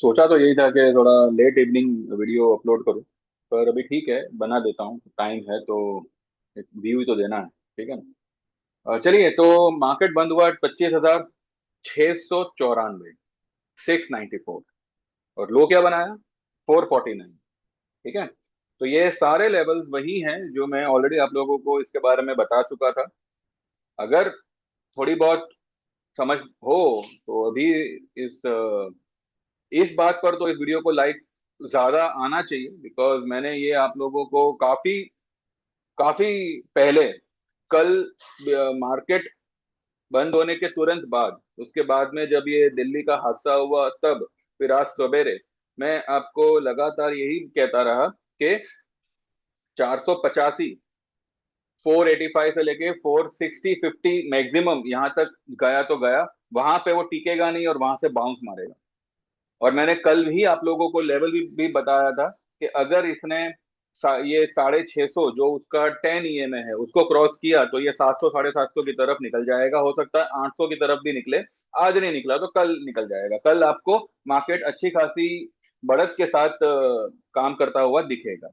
सोचा तो यही था कि थोड़ा लेट इवनिंग वीडियो अपलोड करूं, पर अभी ठीक है, बना देता हूँ, टाइम है तो एक व्यू तो देना है। ठीक है ना। चलिए, तो मार्केट बंद हुआ 25,694, 694। और लो क्या बनाया? 449। ठीक है। तो ये सारे लेवल्स वही हैं जो मैं ऑलरेडी आप लोगों को इसके बारे में बता चुका था। अगर थोड़ी बहुत समझ हो तो अभी इस इस बात पर तो इस वीडियो को लाइक ज्यादा आना चाहिए, बिकॉज मैंने ये आप लोगों को काफी काफी पहले, कल मार्केट बंद होने के तुरंत बाद, उसके बाद में जब ये दिल्ली का हादसा हुआ तब, फिर आज सवेरे मैं आपको लगातार यही कहता रहा कि 485, 485 से लेके 460, 50 मैक्सिमम यहाँ तक गया तो गया, वहां पे वो टिकेगा नहीं और वहां से बाउंस मारेगा। और मैंने कल ही आप लोगों को लेवल भी बताया था कि अगर इसने ये 650 जो उसका 10 में है उसको क्रॉस किया तो ये 700, 750 की तरफ निकल जाएगा, हो सकता है 800 की तरफ भी निकले। आज नहीं निकला तो कल निकल जाएगा, कल आपको मार्केट अच्छी खासी बढ़त के साथ काम करता हुआ दिखेगा।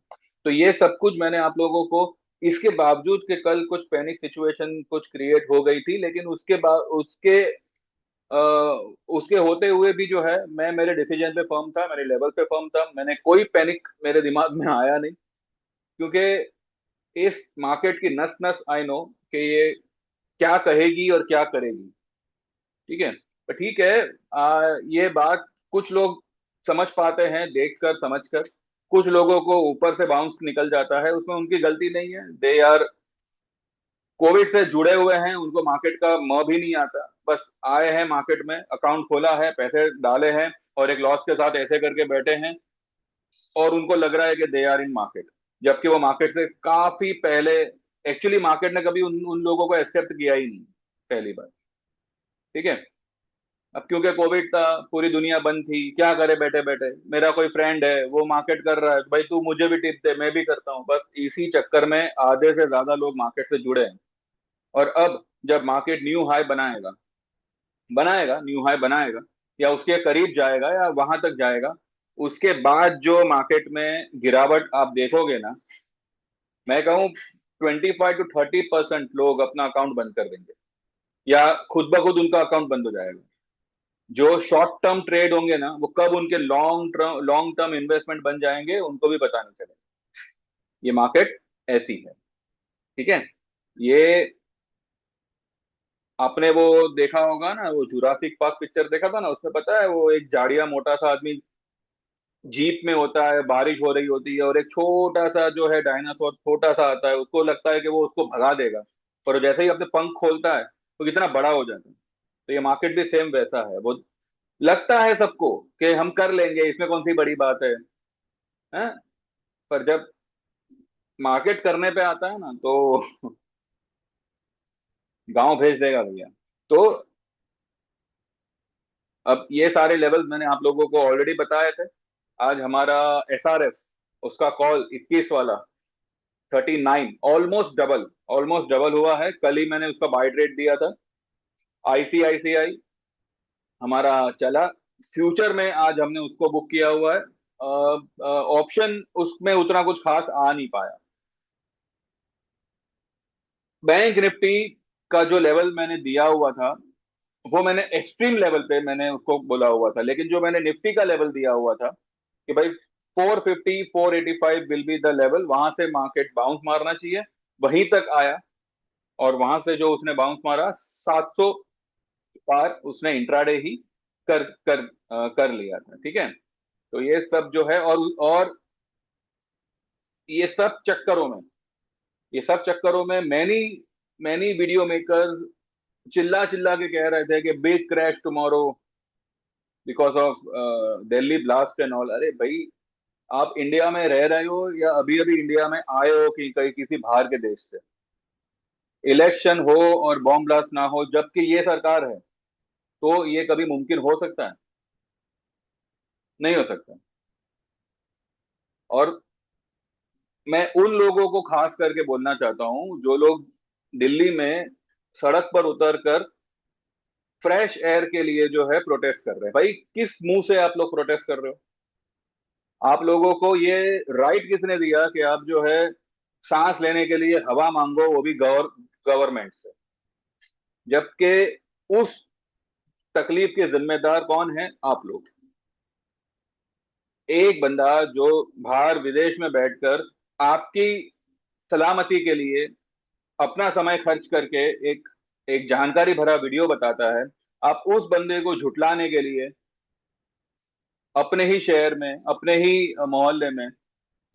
तो ये सब कुछ मैंने आप लोगों को, इसके बावजूद कि कल कुछ पैनिक सिचुएशन कुछ क्रिएट हो गई थी, लेकिन उसके बाद अ, उसके होते हुए भी जो है मैं मेरे डिसीजन पे फर्म था, मेरे लेवल पे फर्म था, मैंने कोई पैनिक मेरे दिमाग में आया नहीं। क्योंकि इस मार्केट की नस नस आई नो कि ये क्या कहेगी और क्या करेगी। ठीक है। तो ठीक है, ये बात कुछ लोग समझ पाते हैं देखकर समझकर, कुछ लोगों को ऊपर से बाउंस निकल जाता है, उसमें उनकी गलती नहीं है। दे आर कोविड से जुड़े हुए हैं, उनको मार्केट का म भी नहीं आता, बस आए हैं मार्केट में, अकाउंट खोला है, पैसे डाले हैं और एक लॉस के साथ ऐसे करके बैठे हैं, और उनको लग रहा है कि दे आर इन मार्केट, जबकि वो मार्केट से काफी पहले, एक्चुअली मार्केट ने कभी उन उन लोगों को एक्सेप्ट किया ही नहीं, पहली बार। ठीक है। अब क्योंकि कोविड था, पूरी दुनिया बंद थी, क्या करे बैठे बैठे, मेरा कोई फ्रेंड है वो मार्केट कर रहा है तो भाई तू मुझे भी टिप दे, मैं भी करता हूँ, बस इसी चक्कर में आधे से ज्यादा लोग मार्केट से जुड़े हैं। और अब जब मार्केट न्यू हाई बनाएगा, न्यू हाई बनाएगा या उसके करीब जाएगा या वहां तक जाएगा, उसके बाद जो मार्केट में गिरावट आप देखोगे ना, मैं कहूँ 25 to 30% लोग अपना अकाउंट बंद कर देंगे, या खुद ब खुद उनका अकाउंट बंद हो जाएगा। जो शॉर्ट टर्म ट्रेड होंगे ना, वो कब उनके लॉन्ग टर्म इन्वेस्टमेंट बन जाएंगे उनको भी पता नहीं चलेगा। ये मार्केट ऐसी है। ठीक है। ये आपने वो देखा होगा ना, वो जुरासिक पार्क पिक्चर देखा था ना, उसमें पता है वो एक जाड़िया मोटा सा आदमी जीप में होता है, बारिश हो रही होती है और एक छोटा सा जो है डायनासोर छोटा सा आता है, उसको लगता है कि वो उसको भगा देगा, पर जैसे ही अपने पंख खोलता है तो कितना बड़ा हो जाता है। तो ये मार्केट भी सेम वैसा है, वो लगता है सबको कि हम कर लेंगे, इसमें कौन सी बड़ी बात है? पर जब मार्केट करने पे आता है ना तो गांव भेज देगा भैया। तो अब ये सारे लेवल्स मैंने आप लोगों को ऑलरेडी बताए थे। आज हमारा एसआरएफ, उसका कॉल 21 वाला 39, ऑलमोस्ट डबल हुआ है। कल ही मैंने उसका बाय रेट दिया था। आईसीआईसीआई हमारा चला, फ्यूचर में आज हमने उसको बुक किया हुआ है। ऑप्शन उसमें उतना कुछ खास आ नहीं पाया। बैंक निफ्टी का जो लेवल मैंने दिया हुआ था, वो मैंने एक्सट्रीम लेवल पे मैंने उसको बोला हुआ था, लेकिन जो मैंने निफ्टी का लेवल दिया हुआ था कि भाई 450, 485 विल बी द लेवल, वहां से मार्केट बाउंस मारना चाहिए, वहीं तक आया। और वहां से जो उसने बाउंस मारा 700 पार, उसने इंट्राडे ही कर लिया था। ठीक है। तो ये सब जो है, और ये सब चक्करों में ये सब चक्करों में मैनी मैनी वीडियो मेकर्स चिल्ला चिल्ला के कह रहे थे कि big crash tomorrow because of Delhi blast and all. अरे भाई, आप इंडिया में रह रहे हो या अभी अभी इंडिया में आए हो कि कहीं किसी बाहर के देश से? इलेक्शन हो और बॉम्ब ब्लास्ट ना हो जबकि ये सरकार है, तो ये कभी मुमकिन हो सकता है? नहीं हो सकता। और मैं उन लोगों को खास करके बोलना चाहता हूं जो लोग दिल्ली में सड़क पर उतर कर फ्रेश एयर के लिए जो है प्रोटेस्ट कर रहे हैं। भाई किस मुंह से आप लोग प्रोटेस्ट कर रहे हो? आप लोगों को ये राइट किसने दिया कि आप जो है सांस लेने के लिए हवा मांगो, वो भी गवर्नमेंट से? जबकि उस तकलीफ के जिम्मेदार कौन है? आप लोग। एक बंदा जो बाहर विदेश में बैठकर आपकी सलामती के लिए अपना समय खर्च करके एक एक जानकारी भरा वीडियो बताता है, आप उस बंदे को झुटलाने के लिए अपने ही शहर में, अपने ही मोहल्ले में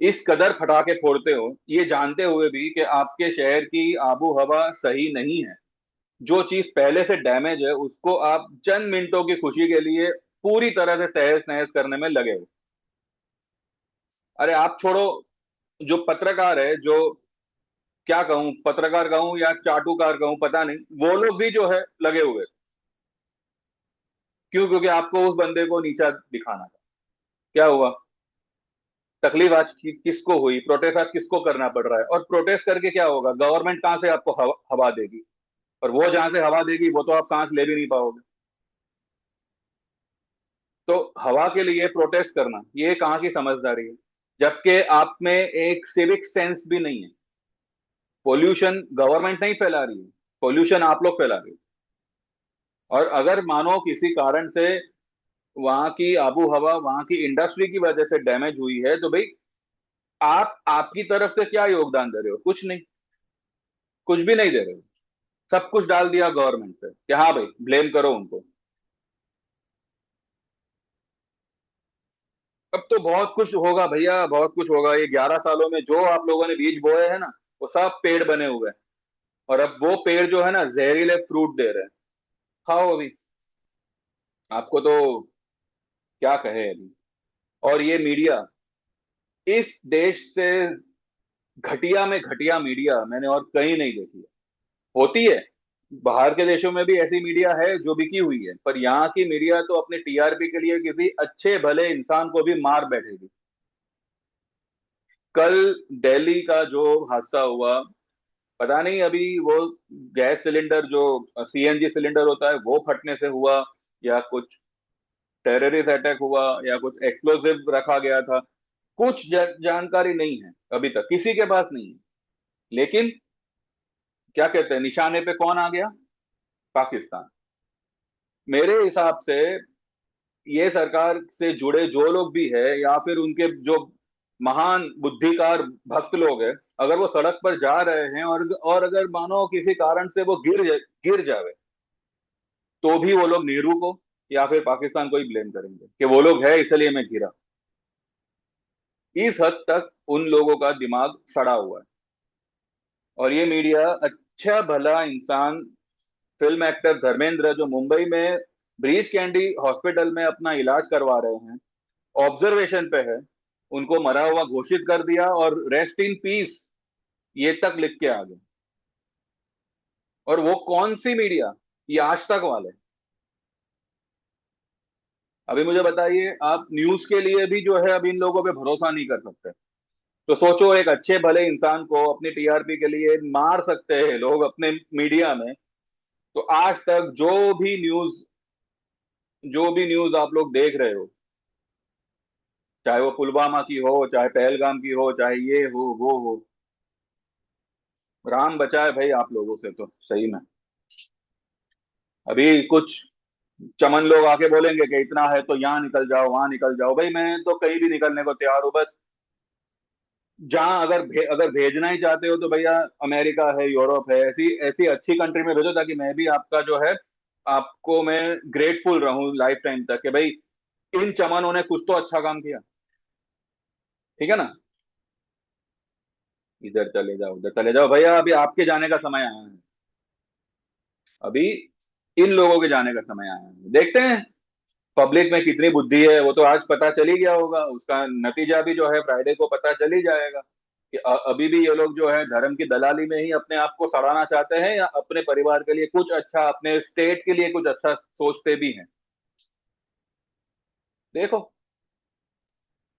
इस कदर फटाके फोड़ते हो, ये जानते हुए भी कि आपके शहर की आबो हवा सही नहीं है। जो चीज पहले से डैमेज है उसको आप चंद मिनटों की खुशी के लिए पूरी तरह से तहस नहस करने में लगे हो। अरे आप छोड़ो, जो पत्रकार है, जो क्या कहूं, पत्रकार कहूं या चाटुकार कहूं पता नहीं, वो लोग भी जो है लगे हुए। क्यों? क्योंकि आपको उस बंदे को नीचा दिखाना था। क्या हुआ? तकलीफ आज किसको हुई? प्रोटेस्ट आज किसको करना पड़ रहा है? और प्रोटेस्ट करके क्या होगा? गवर्नमेंट कहां से आपको हवा देगी? और वो जहां से हवा देगी वो तो आप सांस ले भी नहीं पाओगे। तो हवा के लिए प्रोटेस्ट करना ये कहाँ की समझदारी है? जबकि आप में एक सिविक सेंस भी नहीं है। पोल्यूशन गवर्नमेंट नहीं फैला रही है, पोल्यूशन आप लोग फैला रहे हो। और अगर मानो किसी कारण से वहां की आबो हवा, वहां की इंडस्ट्री की वजह से डैमेज हुई है, तो भाई आप आपकी तरफ से क्या योगदान दे रहे हो? कुछ नहीं, कुछ भी नहीं दे रहे हो। सब कुछ डाल दिया गवर्नमेंट पे कि हाँ भाई ब्लेम करो उनको। अब तो बहुत कुछ होगा भैया, बहुत कुछ होगा। ये 11 सालों में जो आप लोगों ने बीज बोए हैं ना, वो सब पेड़ बने हुए हैं। और अब वो पेड़ जो है ना जहरीले फ्रूट दे रहे हैं। खाओ अभी। आपको तो क्या कहे अभी। और ये मीडिया, इस देश से घटिया में घटिया मीडिया मैंने और कहीं नहीं देखी है। होती है, बाहर के देशों में भी ऐसी मीडिया है जो बिकी हुई है, पर यहाँ की मीडिया तो अपने टीआरपी के लिए किसी अच्छे भले इंसान को भी मार बैठेगी। कल दिल्ली का जो हादसा हुआ, पता नहीं अभी वो गैस सिलेंडर जो सीएनजी सिलेंडर होता है वो फटने से हुआ, या कुछ टेररिस्ट अटैक हुआ, या कुछ एक्सप्लोसिव रखा गया था। कुछ जानकारी नहीं है, अभी तक किसी के पास नहीं है। लेकिन क्या कहते हैं, निशाने पे कौन आ गया? पाकिस्तान। मेरे हिसाब से ये सरकार से जुड़े जो लोग भी है, या फिर उनके जो महान बुद्धिकार भक्त लोग हैं, अगर वो सड़क पर जा रहे हैं और अगर मानो किसी कारण से वो गिर जावे, तो भी वो लोग नेहरू को या फिर पाकिस्तान को ही ब्लेम करेंगे कि वो लोग है इसलिए मैं गिरा। इस हद तक उन लोगों का दिमाग सड़ा हुआ है। और ये मीडिया, अच्छा भला इंसान, फिल्म एक्टर धर्मेंद्र जो मुंबई में ब्रीच कैंडी हॉस्पिटल में अपना इलाज करवा रहे हैं, ऑब्जर्वेशन पे है, उनको मरा हुआ घोषित कर दिया और रेस्ट इन पीस ये तक लिख के आ गए। और वो कौन सी मीडिया? ये आज तक वाले। अभी मुझे बताइए, आप न्यूज के लिए भी जो है अब इन लोगों पे भरोसा नहीं कर सकते। तो सोचो, एक अच्छे भले इंसान को अपनी टीआरपी के लिए मार सकते हैं लोग अपने मीडिया में। तो आज तक जो भी न्यूज आप लोग देख रहे हो, चाहे वो पुलवामा की हो, चाहे पहलगाम की हो, चाहे ये हो वो हो, राम बचाए भाई आप लोगों से तो सही में। अभी कुछ चमन लोग आके बोलेंगे कि इतना है तो यहाँ निकल जाओ, वहां निकल जाओ। भाई मैं तो कहीं भी निकलने को तैयार हूँ, बस जहां अगर भेजना ही चाहते हो तो भैया अमेरिका है, यूरोप है, ऐसी ऐसी अच्छी कंट्री में भेजो, ताकि मैं भी आपका जो है, आपको मैं ग्रेटफुल रहूं लाइफ टाइम तक कि भाई इन चमनों ने कुछ तो अच्छा काम किया। ठीक है ना? इधर चले जाओ, उधर चले जाओ भैया, अभी आपके जाने का समय आया है। अभी इन लोगों के जाने का समय आया है। देखते हैं पब्लिक में कितनी बुद्धि है, वो तो आज पता चल ही गया होगा। उसका नतीजा भी जो है फ्राइडे को पता चल ही जाएगा कि अभी भी ये लोग जो है धर्म की दलाली में ही अपने आप को सड़ाना चाहते हैं, या अपने परिवार के लिए कुछ अच्छा, अपने स्टेट के लिए कुछ अच्छा सोचते भी हैं। देखो,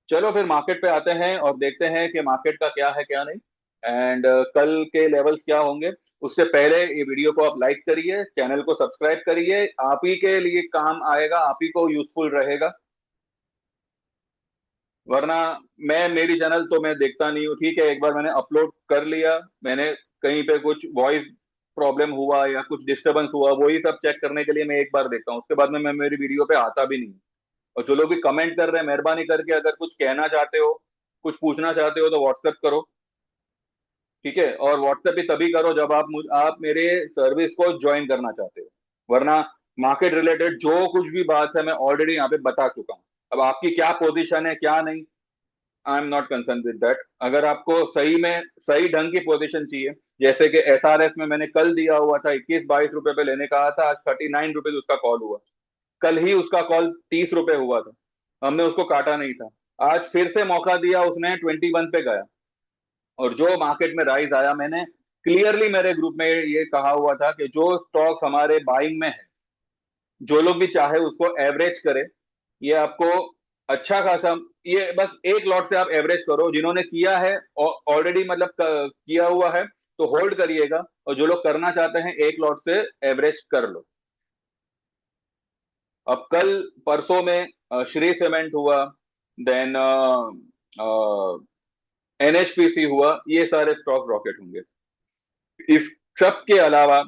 चलो फिर मार्केट पे आते हैं और देखते हैं कि मार्केट का क्या है क्या नहीं। एंड कल के लेवल्स क्या होंगे उससे पहले ये वीडियो को आप लाइक करिए, चैनल को सब्सक्राइब करिए, आप ही के लिए काम आएगा, आप ही को यूजफुल रहेगा। वरना मैं मेरी चैनल तो मैं देखता नहीं हूँ, ठीक है, एक बार मैंने अपलोड कर लिया, मैंने कहीं पे कुछ वॉइस प्रॉब्लम हुआ या कुछ डिस्टरबेंस हुआ, वही सब चेक करने के लिए मैं एक बार देखता हूँ, उसके बाद में मैं मेरी वीडियो पे आता भी नहीं हूँ। और जो लोग भी कमेंट कर रहे हैं, मेहरबानी करके अगर कुछ कहना चाहते हो, कुछ पूछना चाहते हो, तो व्हाट्सएप करो, ठीक है। और व्हाट्सएप भी तभी करो जब आप मेरे सर्विस को ज्वाइन करना चाहते हो, वरना मार्केट रिलेटेड जो कुछ भी बात है मैं ऑलरेडी यहाँ पे बता चुका हूँ। अब आपकी क्या पोजीशन है क्या नहीं, I am not concern with that. अगर आपको सही में सही ढंग की पोजीशन चाहिए, जैसे कि एसआरएस में मैंने कल दिया हुआ था 21-22 रुपए पे लेने कहा था, आज 39 रुपीज उसका कॉल हुआ। कल ही उसका कॉल 30 रुपए हुआ था, हमने उसको काटा नहीं था। आज फिर से मौका दिया, उसने 21 पे गया। और जो मार्केट में राइज आया, मैंने क्लियरली मेरे ग्रुप में ये कहा हुआ था कि जो स्टॉक्स हमारे बाइंग में है, जो लोग भी चाहे उसको एवरेज करे। ये आपको अच्छा खासा, ये बस एक लॉट से आप एवरेज करो, जिन्होंने किया है ऑलरेडी, मतलब किया हुआ है, तो होल्ड करिएगा, और जो लोग करना चाहते हैं एक लॉट से एवरेज कर लो। अब कल परसों में श्री सीमेंट हुआ, देन एनएचपीसी हुआ, ये सारे स्टॉक रॉकेट होंगे। इस सब के अलावा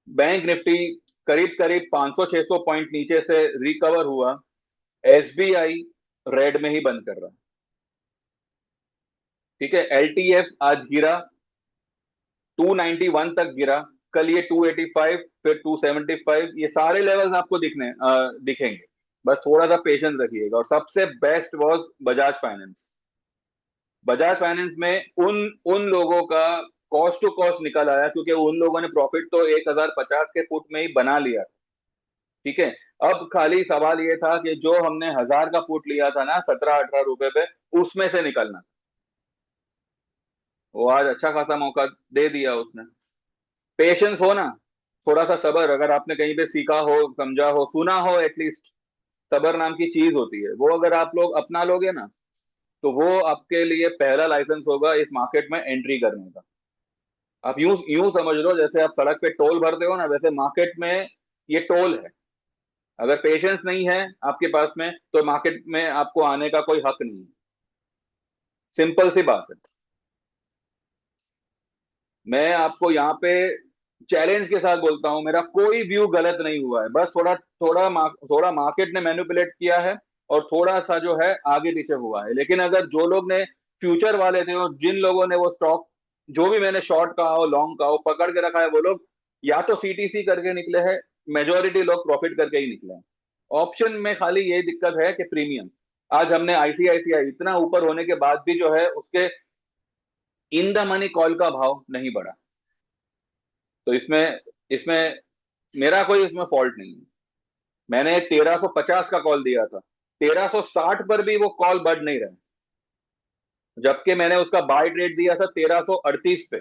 बैंक निफ्टी करीब करीब 500-600 पॉइंट नीचे से रिकवर हुआ। एसबीआई रेड में ही बंद कर रहा है, ठीक है। एलटीएफ आज गिरा, 291 तक गिरा, कल ये 285, फिर 275, ये सारे लेवल्स आपको दिखेंगे। बस थोड़ा सा पेशेंस रखिएगा। और सबसे best was Bajaj finance. Bajaj finance में उन उन लोगों का कॉस्ट टू कॉस्ट निकल आया, क्योंकि उन लोगों ने प्रॉफिट तो 1050 के फुट में ही बना लिया, ठीक है। अब खाली सवाल ये था कि जो हमने 1000 का पुट लिया था ना 17-18 रुपए पे, उसमें से निकलना। वो आज अच्छा खासा मौका दे दिया उसने। पेशेंस हो ना, थोड़ा सा सबर, अगर आपने कहीं पे सीखा हो, समझा हो, सुना हो एटलीस्ट, सबर नाम की चीज होती है, वो अगर आप लोग अपना लोगे ना, तो वो आपके लिए पहला लाइसेंस होगा इस मार्केट में एंट्री करने का। आप यूं यूं समझ लो, जैसे आप सड़क पे टोल भरते हो ना, वैसे मार्केट में ये टोल है। अगर पेशेंस नहीं है आपके पास में, तो मार्केट में आपको आने का कोई हक नहीं है। सिंपल सी बात है। मैं आपको यहाँ पे चैलेंज के साथ बोलता हूँ, मेरा कोई व्यू गलत नहीं हुआ है, बस थोड़ा मार्केट ने मैनिपुलेट किया है, और थोड़ा सा जो है आगे पीछे हुआ है। लेकिन अगर जो लोग ने फ्यूचर वाले थे, और जिन लोगों ने वो स्टॉक, जो भी मैंने शॉर्ट कहा हो लॉन्ग कहा हो, पकड़ के रखा है, वो लोग या तो सीटीसी करके निकले हैं, मेजोरिटी लोग प्रॉफिट करके ही निकले हैं। ऑप्शन में खाली यही दिक्कत है कि प्रीमियम, आज हमने आईसीआईसीआई इतना ऊपर होने के बाद भी जो है उसके इन द मनी कॉल का भाव नहीं बढ़ा। तो इसमें इसमें मेरा कोई इसमें फॉल्ट नहीं है। मैंने 1350 का कॉल दिया था, 1360 पर भी वो कॉल बढ़ नहीं रहा, जबकि मैंने उसका बाय रेट दिया था 1338 पे।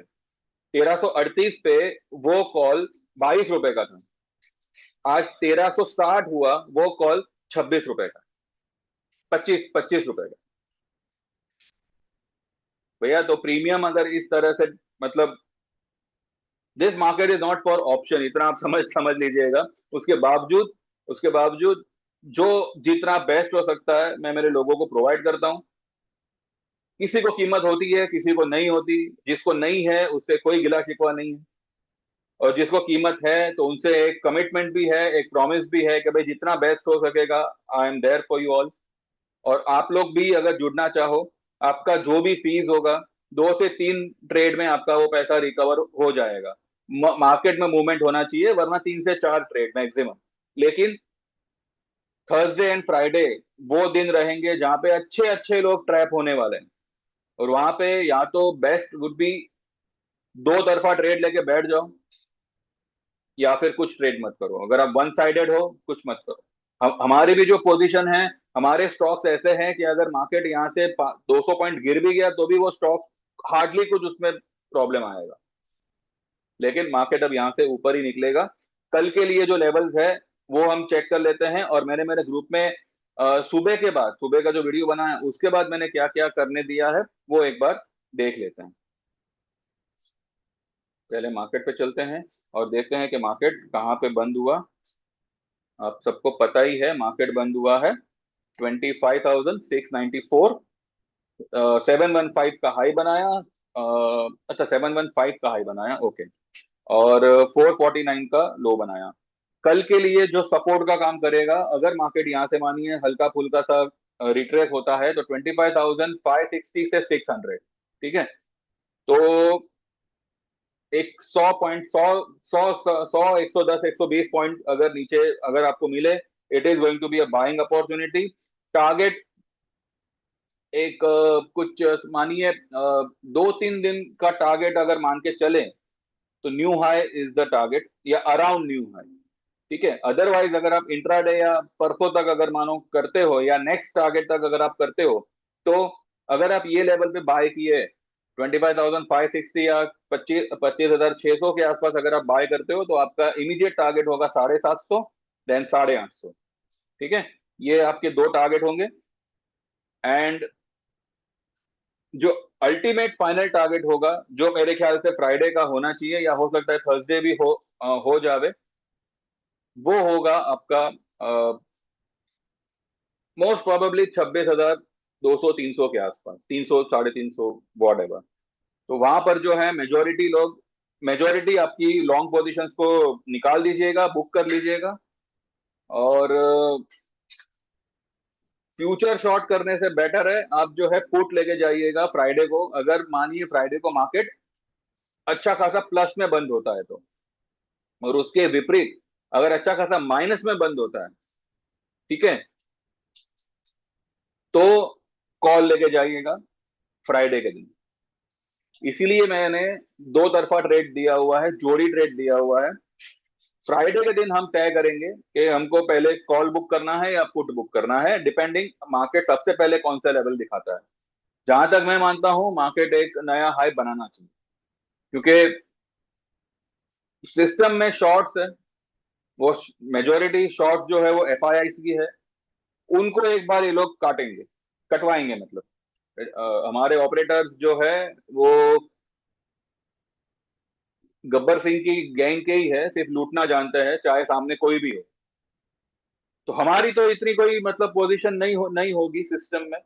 1338 पे वो कॉल 22 रुपए का था, आज 1360 हुआ, वो कॉल 26 रुपए का, 25 रुपए का। भैया तो प्रीमियम अगर इस तरह से, मतलब this market is not for option, इतना आप समझ समझ लीजिएगा। उसके बावजूद जो जितना बेस्ट हो सकता है मैं मेरे लोगों को प्रोवाइड करता हूँ। किसी को कीमत होती है, किसी को नहीं होती, जिसको नहीं है उससे कोई गिला शिकवा नहीं है, और जिसको कीमत है तो उनसे एक कमिटमेंट भी है, एक प्रॉमिस भी है कि भाई जितना बेस्ट हो सकेगा, I am there for you all. और आप लोग भी अगर जुड़ना चाहो, आपका जो भी फीस होगा, 2 से 3 ट्रेड में आपका वो पैसा रिकवर हो जाएगा। मार्केट में मूवमेंट होना चाहिए, वरना 3 से 4 ट्रेड मैक्सिमम। लेकिन थर्सडे एंड फ्राइडे वो दिन रहेंगे जहां पे अच्छे अच्छे लोग ट्रैप होने वाले हैं। और वहां पे या तो बेस्ट वुड बी, दो तरफा ट्रेड लेके बैठ जाओ, या फिर कुछ ट्रेड मत करो। अगर आप वन साइडेड हो, कुछ मत करो। हमारी भी जो पोजीशन है, हमारे स्टॉक्स ऐसे हैं कि अगर मार्केट यहाँ से 200 पॉइंट गिर भी गया, तो भी वो स्टॉक हार्डली कुछ उसमें प्रॉब्लम आएगा। लेकिन मार्केट अब यहाँ से ऊपर ही निकलेगा। कल के लिए जो लेवल्स है वो हम चेक कर लेते हैं, और मैंने मेरे ग्रुप में सुबह के बाद, सुबह का जो वीडियो बना है उसके बाद मैंने क्या क्या करने दिया है, वो एक बार देख लेते हैं। पहले मार्केट पे चलते हैं और देखते हैं कि मार्केट कहाँ पे बंद हुआ। आप सबको पता ही है मार्केट बंद हुआ है 25,694। 715 का हाई बनाया। अच्छा, 715 का हाई बनाया, ओके। और 449 का लो बनाया। कल के लिए जो सपोर्ट का काम करेगा, अगर मार्केट यहाँ से मानिए हल्का फुल्का सा रिट्रेस होता है, तो 25,560 से 600। ठीक है। तो एक 100 पॉइंट, 100 100 110 120 पॉइंट अगर नीचे अगर आपको मिले, it is going to be a buying opportunity. Target एक कुछ मानिए 2-3 दिन का टारगेट अगर मान के चले, तो new high is the target या अराउंड न्यू हाई। ठीक है। अदरवाइज अगर आप इंट्राडे या परसों तक अगर मानो करते हो या नेक्स्ट टारगेट तक अगर आप करते हो, तो अगर आप ये लेवल पे बाय किए 25,560 या 25,600 के आसपास अगर आप बाय करते हो, तो आपका इमीडिएट टारगेट होगा 750, देन 850। ठीक है। ये आपके दो टारगेट होंगे। एंड जो अल्टीमेट फाइनल टारगेट होगा, जो मेरे ख्याल से फ्राइडे का होना चाहिए या हो सकता है थर्सडे भी हो जावे, वो होगा आपका मोस्ट प्रोबेबली 26,200 300 के आसपास, 300 350 वॉट एवर। तो वहां पर जो है मेजोरिटी आपकी लॉन्ग पोजीशंस को निकाल दीजिएगा, बुक कर लीजिएगा। और फ्यूचर शॉर्ट करने से बेटर है आप जो है पुट लेके जाइएगा फ्राइडे को। अगर मानिए फ्राइडे को मार्केट अच्छा खासा प्लस में बंद होता है तो, और उसके विपरीत अगर अच्छा खासा माइनस में बंद होता है, ठीक है, तो कॉल लेके जाइएगा फ्राइडे के दिन। इसीलिए मैंने दो तरफा ट्रेड दिया हुआ है, जोड़ी ट्रेड दिया हुआ है। फ्राइडे के दिन हम तय करेंगे कि हमको पहले कॉल बुक करना है या पुट बुक करना है, डिपेंडिंग मार्केट सबसे पहले कौन सा लेवल दिखाता है। जहां तक मैं मानता हूं मार्केट एक नया हाई बनाना चाहिए, क्योंकि सिस्टम में शॉर्ट्स है, वो मेजोरिटी शॉर्ट जो है वो एफआईआई की है। उनको एक बार ये लोग काटेंगे, कटवाएंगे मतलब। हमारे ऑपरेटर्स जो है वो गब्बर सिंह की गैंग के ही है, सिर्फ लूटना जानते हैं चाहे सामने कोई भी हो। तो हमारी तो इतनी कोई मतलब पोजीशन नहीं होगी सिस्टम में,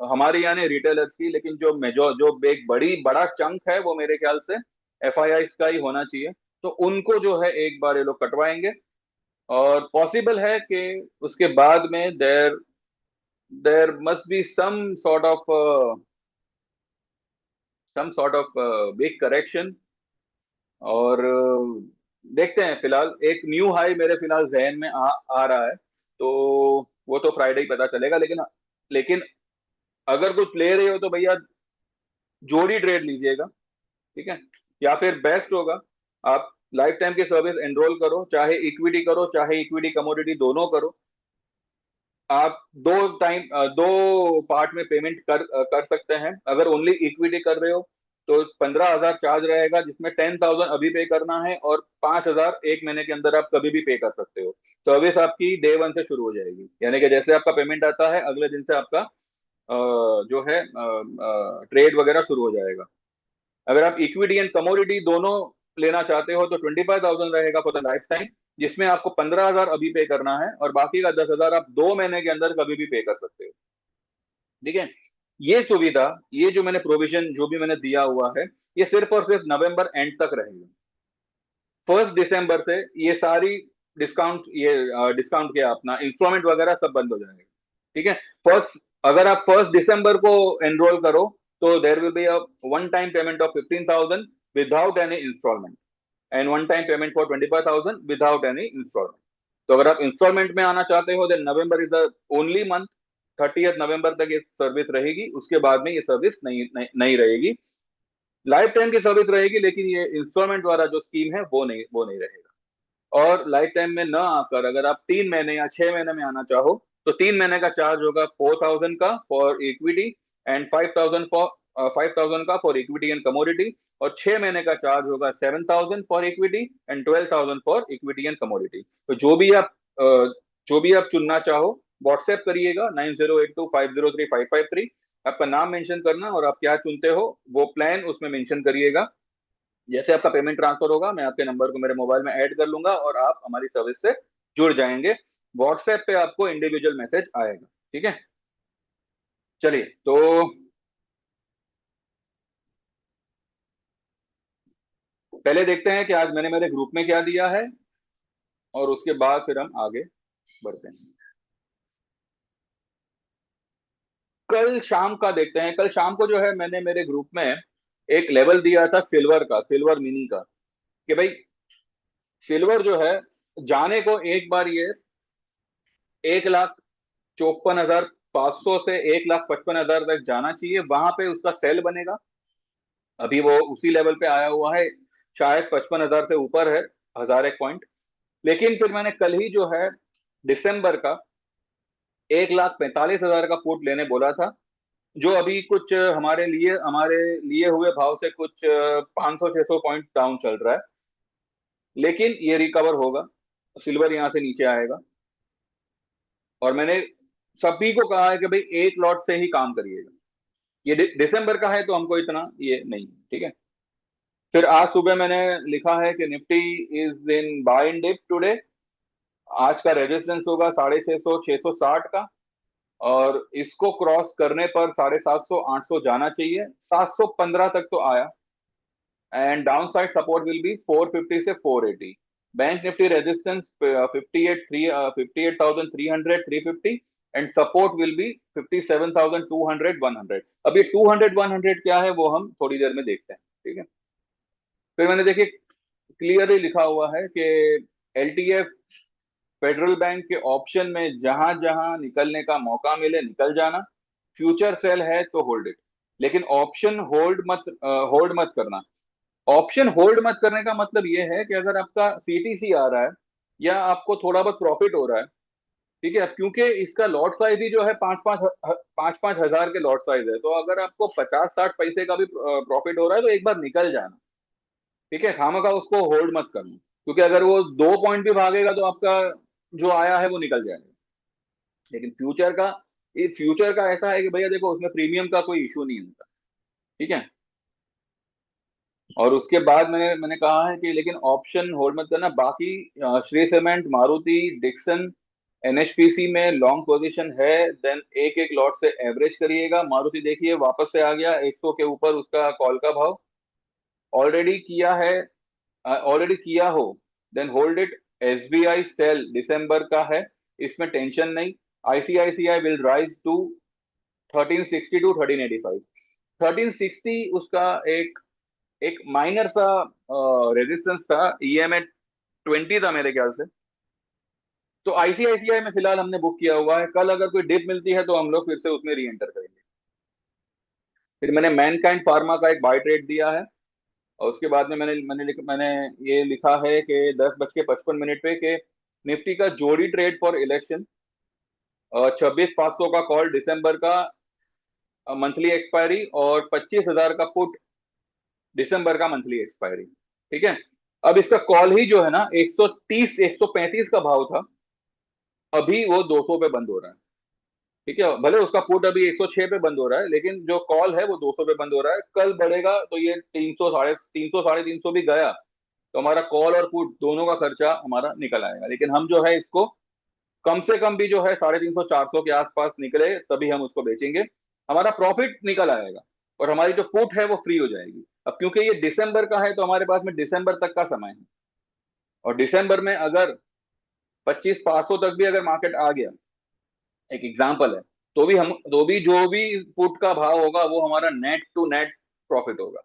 हमारी यानी रिटेलर्स की। लेकिन जो मेजो जो एक बड़ा चंक है वो मेरे ख्याल से एफआईआई का ही होना चाहिए। तो उनको जो है एक बार ये लोग कटवाएंगे। और पॉसिबल है कि उसके बाद में there there must be some sort of big correction. और देखते हैं। फिलहाल एक न्यू हाई मेरे फिलहाल जहन में आ रहा है, तो वो तो फ्राइडे ही पता चलेगा। लेकिन लेकिन अगर कुछ ले रहे हो तो भैया जोड़ी ट्रेड लीजिएगा। ठीक है। या फिर बेस्ट होगा आप लाइफ टाइम की सर्विस एनरोल करो, चाहे इक्विटी करो चाहे इक्विटी कमोडिटी दोनों करो। आप दो पार्ट में पेमेंट कर सकते हैं। अगर ओनली इक्विटी कर रहे हो तो 15,000 चार्ज रहेगा, जिसमें 10,000 अभी पे करना है और 5,000 एक महीने के अंदर आप कभी भी पे कर सकते हो। सर्विस आपकी डे वन से शुरू हो जाएगी, यानी कि जैसे आपका पेमेंट आता है अगले दिन से आपका जो है ट्रेड वगैरह शुरू हो जाएगा। अगर आप इक्विटी एंड कमोडिटी दोनों लेना चाहते हो तो 25,000 रहेगा फॉर द लाइफ टाइम, जिसमें आपको 15,000 अभी पे करना है और बाकी का 10,000 आप 2 महीने के अंदर कभी भी पे कर सकते हो। ठीक है। ये सुविधा, ये जो मैंने प्रोविजन जो भी मैंने दिया हुआ है, ये सिर्फ और सिर्फ नवंबर एंड तक रहेगा। 1 दिसंबर से ये सारी डिस्काउंट क्या अपना इंस्टॉलमेंट वगैरह सब बंद हो जाएगा। ठीक है। फर्स्ट अगर आप 1 दिसंबर को एनरोल करो, तो there will be a one time payment of 15,000 without any instalment, and one time payment for 25,000 without any instalment. तो अगर आप इंस्टॉलमेंट में आना चाहते हो, then November is the only month. 30 November तक ये सर्विस रहेगी, उसके बाद में ये सर्विस नहीं रहेगी। लाइफ टाइम की सर्विस रहेगी, लेकिन ये इंस्टॉलमेंट वाला जो स्कीम है वो नहीं रहेगा। और लाइफ टाइम में ना आकर अगर आप 3 महीने या 6 महीने में आना चाहो, तो 3 महीने का चार्ज होगा 4,000 का फॉर इक्विटी, एंड 5,000 का फॉर इक्विटी एंड कमोडिटी। और 6 महीने का चार्ज होगा 7,000 for equity and 12,000 for equity and commodity. तो जो भी आप चुनना चाहो, व्हाट्सएप करिएगा 9082503553। आपका नाम मेंशन करना और आप क्या चुनते हो वो प्लान उसमें मेंशन करिएगा। जैसे आपका पेमेंट ट्रांसफर होगा, मैं आपके नंबर को मेरे मोबाइल में ऐड कर लूंगा और आप हमारी सर्विस से जुड़ जाएंगे। व्हाट्सएप पे आपको इंडिविजुअल मैसेज आएगा। ठीक है, चलिए तो पहले देखते हैं कि आज मैंने मेरे ग्रुप में क्या दिया है, और उसके बाद फिर हम आगे बढ़ते हैं। कल शाम का देखते हैं। कल शाम को जो है मैंने मेरे ग्रुप में एक लेवल दिया था सिल्वर का, सिल्वर मिनी का, कि भाई सिल्वर जो है जाने को एक बार ये 1,54,500 से 1,55,000 तक जाना चाहिए, वहां पे उसका सेल बनेगा। अभी वो उसी लेवल पे आया हुआ है, शायद 55,000 से ऊपर है, 1,000 एक पॉइंट। लेकिन फिर मैंने कल ही जो है दिसंबर का 1,45,000 का पुट लेने बोला था, जो अभी कुछ हमारे लिए हुए भाव से कुछ 500-600 पॉइंट डाउन चल रहा है। लेकिन ये रिकवर होगा, सिल्वर यहाँ से नीचे आएगा। और मैंने सभी को कहा है कि भाई एक लॉट से ही काम करिएगा। ये दिसंबर का है तो हमको इतना ये नहीं, ठीक है। फिर आज सुबह मैंने लिखा है कि Nifty is in buy in dip today. आज का रेजिस्टेंस होगा 650, 660 का, और इसको क्रॉस करने पर 750, 800 जाना चाहिए। 715 तक तो आया, and down side support will be 450 से 480। Bank Nifty resistance 58,300, 350, and support will be 57,200, 100। अब ये 200, 100 क्या है वो हम थोड़ी देर में देखते हैं, ठीक है। फिर मैंने देखिए क्लियरली लिखा हुआ है कि एलटीएफ फेडरल बैंक के ऑप्शन में जहां जहां निकलने का मौका मिले निकल जाना। फ्यूचर सेल है तो होल्ड इट, लेकिन ऑप्शन होल्ड मत करना। ऑप्शन होल्ड मत करने का मतलब ये है कि अगर आपका सीटीसी आ रहा है या आपको थोड़ा बहुत प्रॉफिट हो रहा है, ठीक है, अब क्योंकि इसका लॉट साइज ही जो है पाँच पाँच हजार के लॉट साइज है, तो अगर आपको 50-60 पैसे का भी प्रॉफिट हो रहा है तो एक बार निकल जाना, ठीक है। खामखा उसको होल्ड मत करना, क्योंकि अगर वो 2 पॉइंट भी भागेगा तो आपका जो आया है वो निकल जाएगा। लेकिन फ्यूचर का ऐसा है कि भैया देखो, उसमें प्रीमियम का कोई इशू नहीं होता, ठीक है। और उसके बाद मैंने कहा है कि लेकिन ऑप्शन होल्ड मत करना। बाकी Shree Cement, Maruti, Dixon, NHPC में लॉन्ग पोजीशन है, देन एक एक लॉट से एवरेज करिएगा। मारुति देखिए वापस से आ गया 100 के ऊपर उसका कॉल का भाव। ऑलरेडी किया है, ऑलरेडी किया हो then hold it. SBI sell December का है, इसमें टेंशन नहीं। ICICI will rise to 1360 to 1385। 1360 उसका एक एक माइनर सा रेजिस्टेंस था, ईएमए 20 था मेरे ख्याल से। तो आईसीआईसीआई में फिलहाल हमने बुक किया हुआ है, कल अगर कोई डिप मिलती है तो हम लोग फिर से उसमें री एंटर करेंगे। फिर मैंने मैनकाइंड फार्मा का एक बाय ट्रेड दिया है, और उसके बाद में मैंने ये लिखा है कि 10:55 पे कि निफ्टी का जोड़ी ट्रेड फॉर इलेक्शन, 26,500 का कॉल दिसंबर का मंथली एक्सपायरी, और 25,000 का पुट दिसंबर का मंथली एक्सपायरी, ठीक है। अब इसका कॉल ही जो है ना 130, 135 का भाव था, अभी वो 200 पे बंद हो रहा है, ठीक है। भले उसका पुट अभी 106 पे बंद हो रहा है, लेकिन जो कॉल है वो 200 पे बंद हो रहा है। कल बढ़ेगा तो ये 300, 350, 350 भी गया तो हमारा कॉल और पुट दोनों का खर्चा हमारा निकल आएगा। लेकिन हम जो है इसको कम से कम भी जो है 350, 400 के आसपास निकले तभी हम उसको बेचेंगे, हमारा प्रॉफिट निकल आएगा, और हमारी जो पुट है वो फ्री हो जाएगी। अब क्योंकि ये दिसंबर का है तो हमारे पास में दिसंबर तक का समय है, और दिसंबर में अगर 25,500 तक भी अगर मार्केट आ गया, एक एग्जांपल है, तो भी जो भी पुट का भाव होगा वो हमारा नेट टू नेट प्रॉफिट होगा।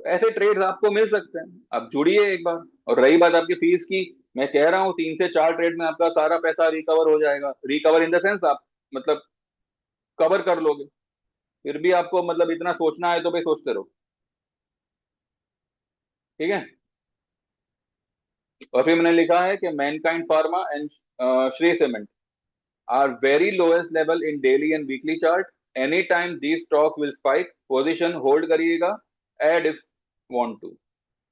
तो ऐसे ट्रेड्स आपको मिल सकते हैं, आप जुड़िए एक बार। और रही बात आपकी फीस की, मैं कह रहा हूँ 3 से 4 ट्रेड में आपका सारा पैसा रिकवर हो जाएगा। रिकवर इन द सेंस आप मतलब कवर कर लोगे। फिर भी आपको मतलब इतना सोचना है तो भाई सोचते रहो, ठीक है। और फिर मैंने लिखा है कि Mankind pharma and Shri cement are very lowest level in daily and weekly chart. Anytime these stocks will spike, position hold करिएगा, add if want to।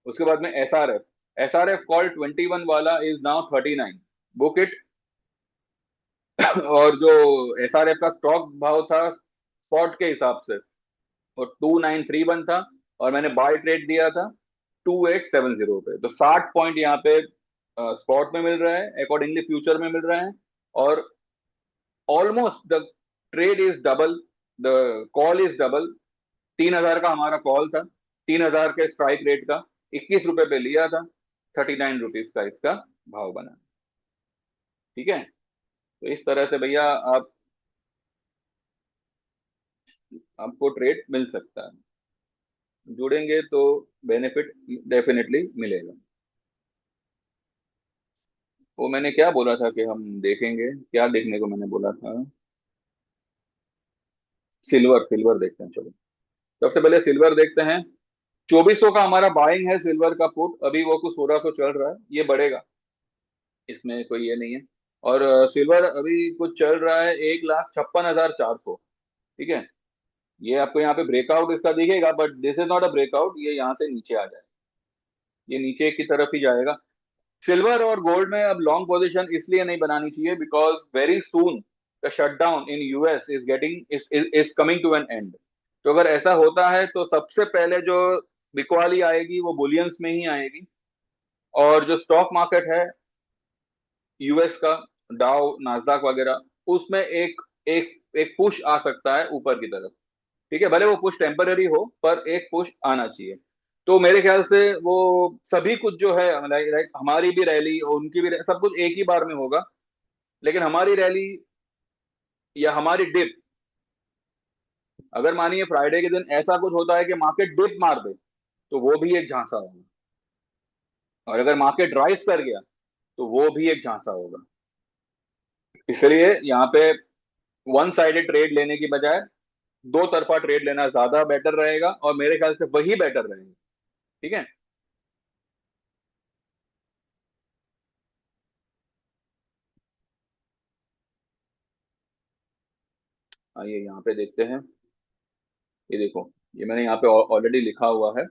उसके बाद में एसआरएफ कॉल 21 वाला इज नाउ 39, बुक इट। और जो एसआरएफ का stock भाव था स्पॉट के हिसाब से वो 2,931 था, और मैंने बाय ट्रेड दिया था 2870 पे। तो 60 पॉइंट यहाँ पे स्पॉट में मिल रहा है, अकॉर्डिंगली फ्यूचर में मिल रहा है। और almost the trade is double, the call is double. 3000 का हमारा कॉल था, 3000 के स्ट्राइक रेट का, 21 रुपए पे लिया था, 39 रुपीज का इसका भाव बना। ठीक है, तो इस तरह से भैया आप, आपको ट्रेड मिल सकता है, जुड़ेंगे तो बेनिफिट डेफिनेटली मिलेगा। वो मैंने क्या बोला था कि हम देखेंगे, क्या देखने को मैंने बोला था? सिल्वर, सिल्वर देखते हैं चलो। सबसे पहले सिल्वर देखते हैं। 2400 का हमारा बाइंग है सिल्वर का पुट, अभी वो कुछ 1600 चल रहा है, ये बढ़ेगा, इसमें कोई ये नहीं है। और सिल्वर अभी कुछ चल रहा है 1,56,400। ठीक है, ये आपको यहाँ पे ब्रेकआउट इसका दिखेगा, but this is not a breakout, ये यहाँ से नीचे आ जाए, ये नीचे की तरफ ही जाएगा। सिल्वर और गोल्ड में अब लॉन्ग पोजीशन इसलिए नहीं बनानी चाहिए because very soon the shutdown in US is getting is coming to an end. तो अगर ऐसा होता है तो सबसे पहले जो बिकवाली आएगी वो बुलियंस में ही आएगी। और जो स्टॉक मार्केट है यूएस का, डाउ नास्डाक वगैरह, उसमें एक एक एक पुश आ सकता है ऊपर की तरफ। ठीक है, भले वो पुश टेम्पररी हो पर एक पुश आना चाहिए। तो मेरे ख्याल से वो सभी कुछ जो है, लाइक हमारी भी रैली उनकी भी सब कुछ एक ही बार में होगा। लेकिन हमारी रैली या हमारी डिप, अगर मानिए फ्राइडे के दिन ऐसा कुछ होता है कि मार्केट डिप मार दे, तो वो भी एक झांसा होगा। और अगर मार्केट राइज कर गया तो वो भी एक झांसा होगा। इसलिए यहाँ पे वन साइडेड ट्रेड लेने की बजाय दो तरफा ट्रेड लेना ज्यादा बेटर रहेगा, और मेरे ख्याल से वही बेटर रहेगा। ठीक है, आइए यहाँ पे देखते हैं। ये देखो, ये मैंने यहाँ पे ऑलरेडी लिखा हुआ है।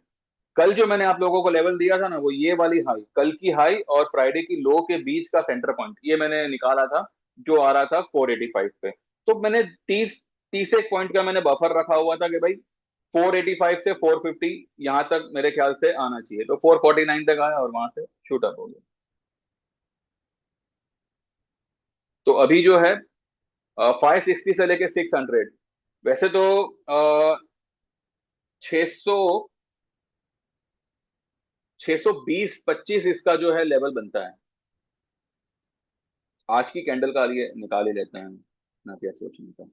कल जो मैंने आप लोगों को लेवल दिया था ना, वो ये वाली हाई, कल की हाई और फ्राइडे की लो के बीच का सेंटर पॉइंट, ये मैंने निकाला था, जो आ रहा था 485 पे। तो मैंने 30 एक पॉइंट का मैंने बफर रखा हुआ था कि भाई 485 से 450 यहाँ तक मेरे ख्याल से आना चाहिए। तो 449 तक आया और वहां से शूट अप हो गया। तो अभी जो है 560 से लेके 600, वैसे तो 600, 620-25 इसका जो है लेवल बनता है। आज की कैंडल का लिए निकाल ही लेते हैं ना, क्या सोचने का।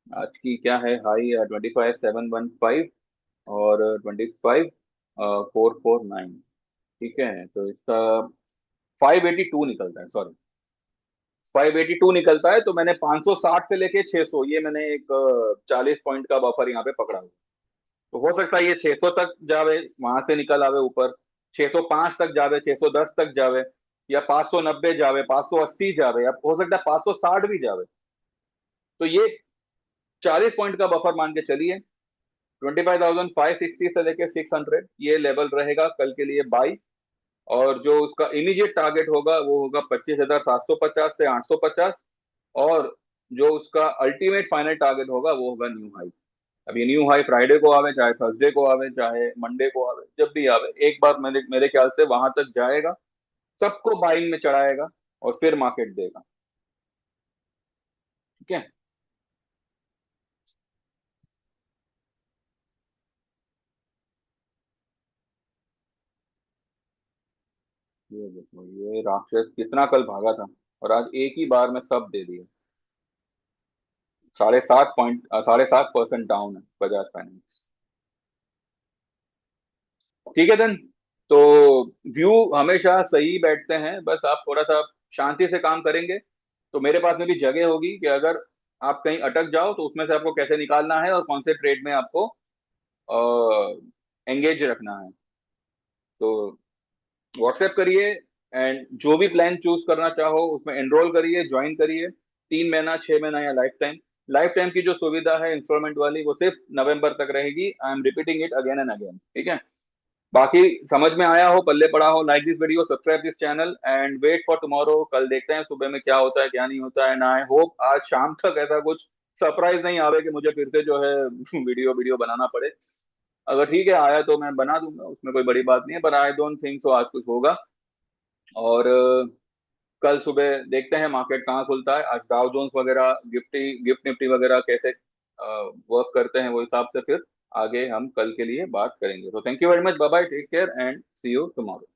आज की क्या है हाई? 25,715 और 25,449। ठीक है, तो इसका 582 निकलता है, सॉरी 582 निकलता है। तो मैंने 560 से लेके 600, ये मैंने एक 40 पॉइंट का बफर यहाँ पे पकड़ा हुआ। तो हो सकता है ये 600 तक जावे, वहां से निकल आवे ऊपर, 605 तक जावे, 610 तक जावे, या 590 जावे, 580 जावे, या हो सकता है 560 भी जावे। तो ये 40 पॉइंट का बफर मान के चलिए। 25,560 से लेके 600 ये लेवल रहेगा कल के लिए बाई। और जो उसका इमीडिएट टारगेट होगा वो होगा 25,750 से 850। और जो उसका अल्टीमेट फाइनल टारगेट होगा वो होगा न्यू हाई। अब ये न्यू हाई फ्राइडे को आवे, चाहे थर्सडे को आवे, चाहे मंडे को आवे, जब भी आवे एक बार मेरे मेरे ख्याल से वहां तक जाएगा, सबको बाइंग में चढ़ाएगा और फिर मार्केट देगा। ठीक है, ये देखो ये राक्षस कितना कल भागा था, और आज एक ही बार में सब दे दिया। 7.5% डाउन है बजाज फाइनेंस। ठीक है देन। तो व्यू हमेशा सही बैठते हैं, बस आप थोड़ा सा शांति से काम करेंगे तो मेरे पास में भी जगह होगी कि अगर आप कहीं अटक जाओ तो उसमें से आपको कैसे निकालना है और कौन से ट्रेड में आपको एंगेज रखना है। तो व्हाट्सएप करिए, एंड जो भी प्लान चूज करना चाहो उसमें एनरोल करिए, ज्वाइन करिए। 3 महीना, 6 महीना या लाइफ टाइम। लाइफ टाइम की जो सुविधा है इंस्टॉलमेंट वाली वो सिर्फ नवंबर तक रहेगी। I am repeating it again and again. ठीक है, बाकी समझ में आया हो, पल्ले पड़ा हो, like this video, subscribe this channel and wait for tomorrow. कल देखते हैं सुबह में क्या होता है क्या नहीं होता है। एंड आई होप आज शाम तक ऐसा कुछ सरप्राइज नहीं आवे कि मुझे फिर से जो है वीडियो वीडियो बनाना पड़े। अगर ठीक है आया तो मैं बना दूंगा, उसमें कोई बड़ी बात नहीं है, पर आई डोंट थिंक सो आज कुछ होगा। और कल सुबह देखते हैं मार्केट कहाँ खुलता है। आज डाउ जोन्स वगैरह गिफ्ट निफ्टी वगैरह कैसे वर्क करते हैं, वो हिसाब से फिर आगे हम कल के लिए बात करेंगे। तो thank you very much, bye bye, take care and see you tomorrow.